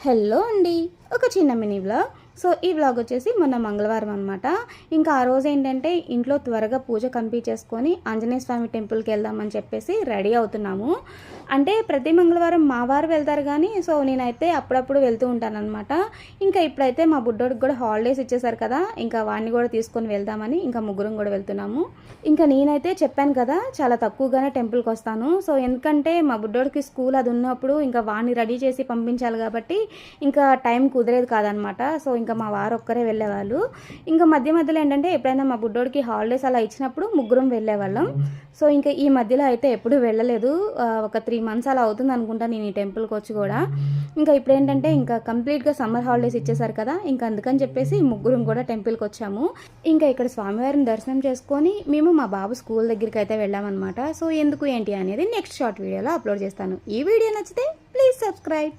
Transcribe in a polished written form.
Hello అండి, ఒక చిన్న మినీ వ్లాగ్. సో ఈ వ్లాగ్ వచ్చేసి మొన్న మంగళవారం అనమాట. ఇంకా ఆ రోజు ఏంటంటే ఇంట్లో త్వరగా పూజ కంప్లీట్ చేసుకొని ఆంజనేయ స్వామి టెంపుల్కి వెళ్దామని చెప్పేసి రెడీ అవుతున్నాము. అంటే ప్రతి మంగళవారం మా వారు వెళ్తారు కానీ సో నేనైతే అప్పుడప్పుడు వెళ్తూ ఉంటాను అనమాట. ఇంకా ఇప్పుడైతే మా బుడ్డోడికి కూడా హాలిడేస్ ఇచ్చేసారు కదా, ఇంకా వాడిని కూడా తీసుకొని వెళ్దామని ఇంకా ముగ్గురం కూడా వెళ్తున్నాము. ఇంకా నేనైతే చెప్పాను కదా చాలా తక్కువగానే టెంపుల్కి వస్తాను. సో ఎందుకంటే మా బుడ్డోడికి స్కూల్ అది ఉన్నప్పుడు ఇంకా వాడిని రెడీ చేసి పంపించాలి కాబట్టి ఇంకా టైం కుదిరేది కాదనమాట. సో ఇంకా మా వారు ఒక్కరే వెళ్ళేవాళ్ళు. ఇంకా మధ్య మధ్యలో ఏంటంటే ఎప్పుడైనా మా బుడ్డోడికి హాలిడేస్ అలా ఇచ్చినప్పుడు ముగ్గురం వెళ్ళేవాళ్ళం. సో ఇంకా ఈ మధ్యలో అయితే ఎప్పుడు వెళ్ళలేదు. ఒక 3 months అలా అవుతుంది అనుకుంటా నేను ఈ టెంపుల్కి వచ్చి కూడా. ఇంకా ఇప్పుడు ఏంటంటే ఇంకా కంప్లీట్గా సమ్మర్ హాలిడేస్ ఇచ్చేసారు కదా, ఇంకా అందుకని చెప్పేసి ముగ్గురం కూడా టెంపుల్కి వచ్చాము. ఇంకా ఇక్కడ స్వామివారిని దర్శనం చేసుకొని మేము మా బాబు స్కూల్ దగ్గరికి అయితే వెళ్ళామన్నమాట. సో ఎందుకు ఏంటి అనేది నెక్స్ట్ షార్ట్ వీడియోలో అప్లోడ్ చేస్తాను. ఈ వీడియో నచ్చితే ప్లీజ్ సబ్స్క్రైబ్.